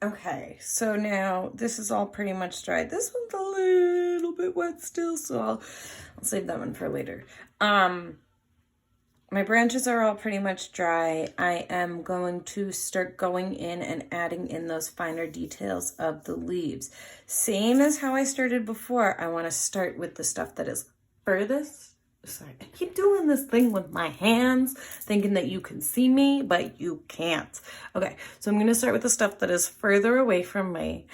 Okay, so now this is all pretty much dry. This one's a little bit wet still, so I'll save that one for later. My branches are all pretty much dry. I am going to start going in and adding in those finer details of the leaves. Same as how I started before, I want to start with the stuff that is furthest. Sorry, I keep doing this thing with my hands, thinking that you can see me, but you can't. Okay, so I'm going to start with the stuff that is further away from me,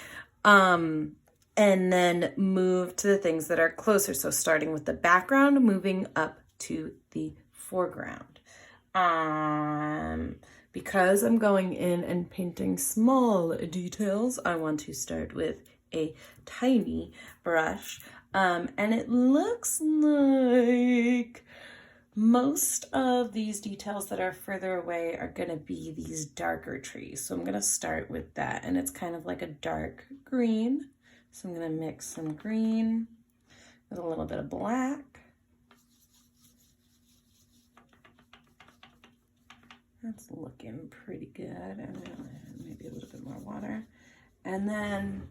and then move to the things that are closer. So starting with the background, moving up to the foreground. Because I'm going in and painting small details, I want to start with a tiny brush. And it looks like most of these details that are further away are going to be these darker trees. So I'm going to start with that. And it's kind of like a dark green. So I'm going to mix some green with a little bit of black. That's looking pretty good. And maybe a little bit more water. And then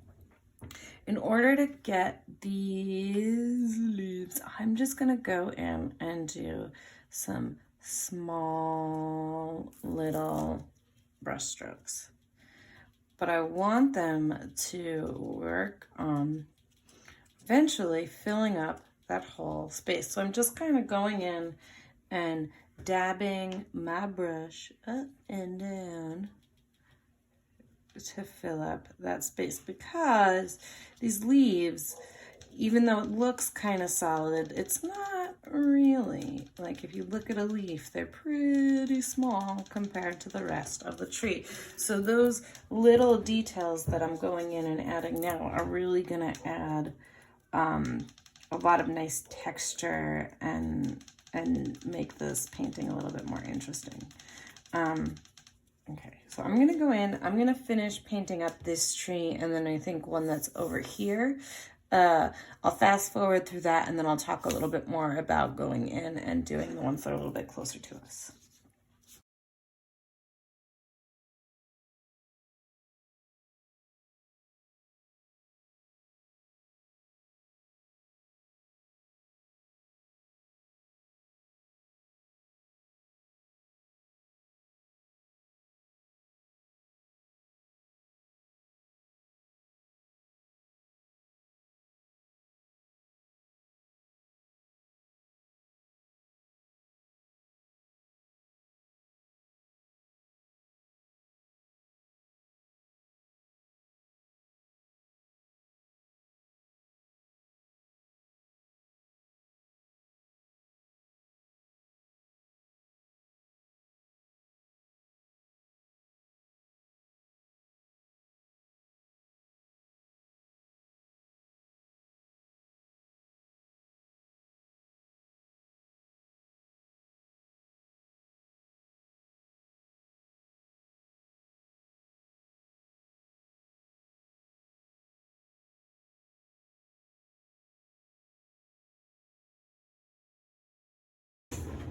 in order to get these leaves, I'm just gonna go in and do some small little brush strokes. But I want them to work on eventually filling up that whole space. So I'm just kind of going in and dabbing my brush up and down to fill up that space, because these leaves, even though it looks kind of solid, it's not really. Like if you look at a leaf, they're pretty small compared to the rest of the tree. So those little details that I'm going in and adding now are really gonna add a lot of nice texture and make this painting a little bit more interesting. Okay, so I'm gonna go in, I'm gonna finish painting up this tree, and then I think one that's over here. I'll fast forward through that, and then I'll talk a little bit more about going in and doing the ones that are a little bit closer to us.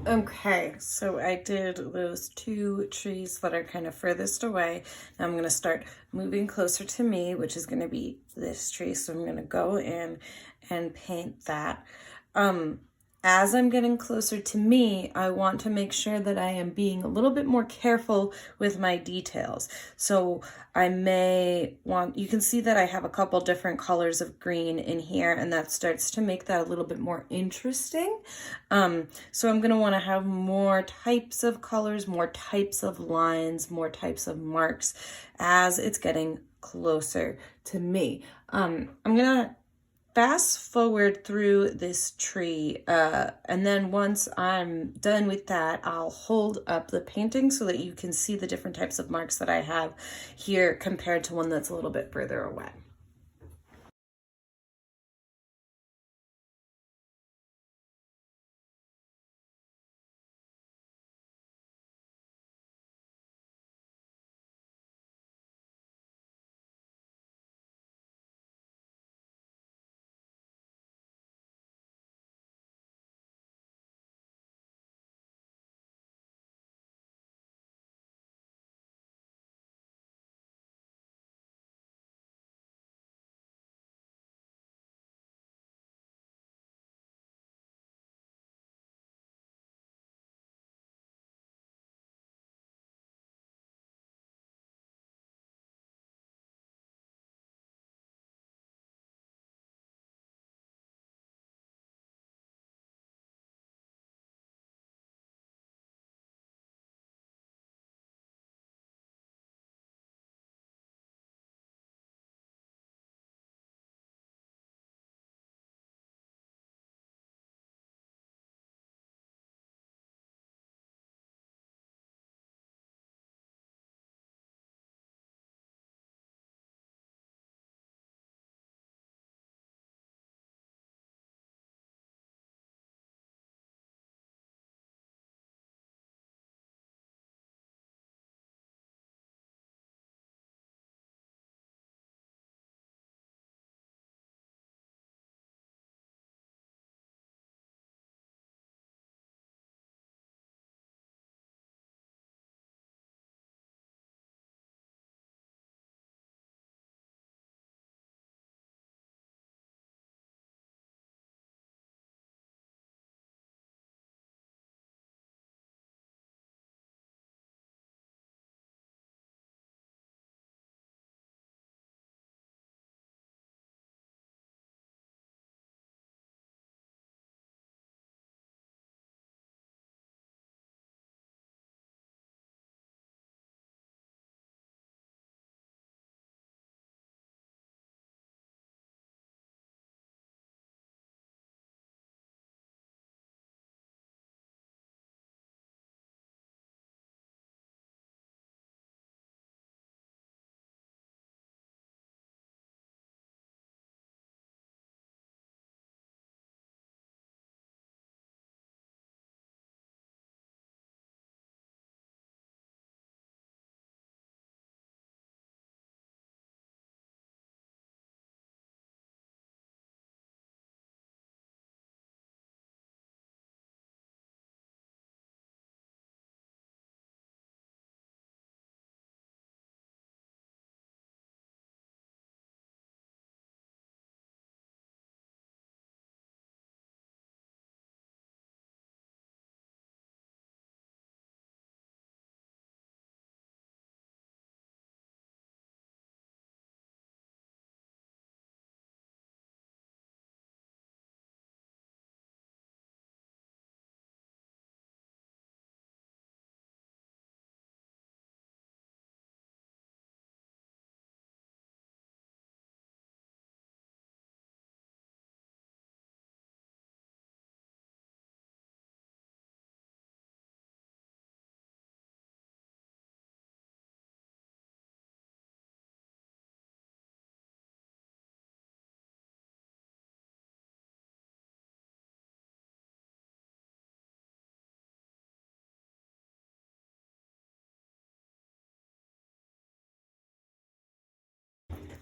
Okay, so I did those two trees that are kind of furthest away. Now I'm gonna start moving closer to me, which is gonna be this tree. So I'm gonna go in and paint that. As I'm getting closer to me, I want to make sure that I am being a little bit more careful with my details. So I may want, you can see that I have a couple different colors of green in here, and that starts to make that a little bit more interesting. So I'm gonna wanna have more types of colors, more types of lines, more types of marks as it's getting closer to me. I'm gonna fast forward through this tree, and then once I'm done with that, I'll hold up the painting so that you can see the different types of marks that I have here compared to one that's a little bit further away.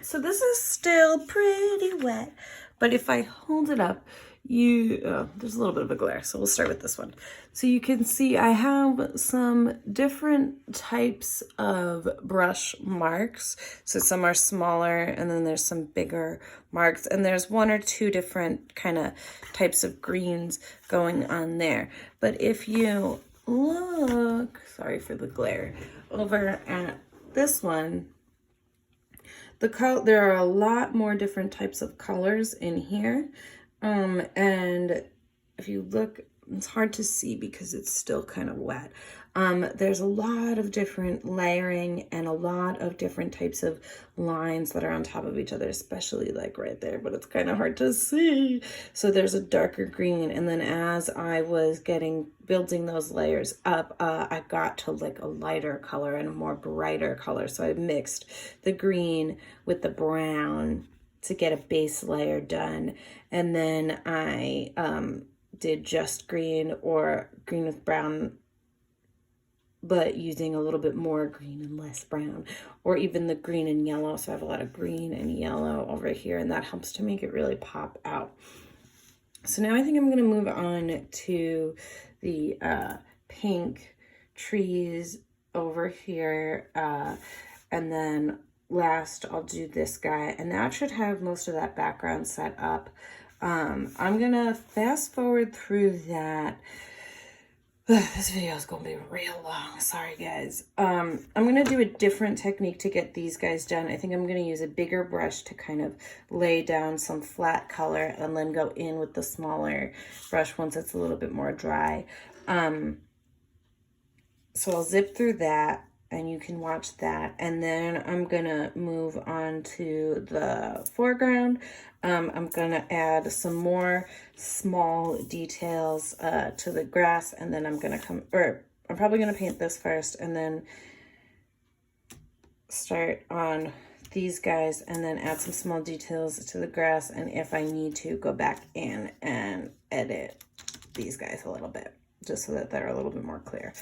So this is still pretty wet, but if I hold it up, there's a little bit of a glare, so we'll start with this one. So you can see I have some different types of brush marks. So some are smaller, and then there's some bigger marks, and there's one or two different kind of types of greens going on there. But if you look, sorry for the glare, over at this one, there are a lot more different types of colors in here. And if you look, it's hard to see because it's still kind of wet. There's a lot of different layering and a lot of different types of lines that are on top of each other, especially like right there, but it's kind of hard to see. So there's a darker green, and then as I was building those layers up, I got to like a lighter color and a more brighter color. So I mixed the green with the brown to get a base layer done. And then I did just green or green with brown, but using a little bit more green and less brown, or even the green and yellow. So I have a lot of green and yellow over here, and that helps to make it really pop out. So now I think I'm going to move on to the pink trees over here, and then last I'll do this guy, and that should have most of that background set up. I'm gonna fast forward through that. This video is gonna be real long, sorry guys. I'm gonna do a different technique to get these guys done. I think I'm gonna use a bigger brush to kind of lay down some flat color and then go in with the smaller brush once it's a little bit more dry. So I'll zip through that, and you can watch that, and then I'm gonna move on to the foreground. I'm gonna add some more small details to the grass, and then I'm probably gonna paint this first and then start on these guys and then add some small details to the grass, and if I need to, go back in and edit these guys a little bit just so that they're a little bit more clear.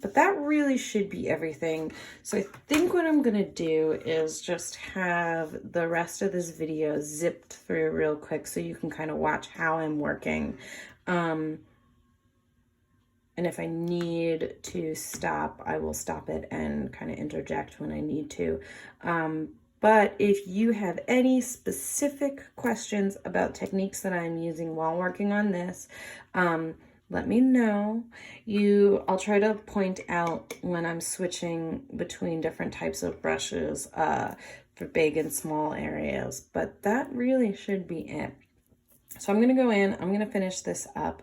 But that really should be everything. So I think what I'm gonna do is just have the rest of this video zipped through real quick so you can kind of watch how I'm working. And if I need to stop, I will stop it and kind of interject when I need to. But if you have any specific questions about techniques that I'm using while working on this, let me know. I'll try to point out when I'm switching between different types of brushes for big and small areas, but that really should be it. So I'm gonna go in, I'm gonna finish this up.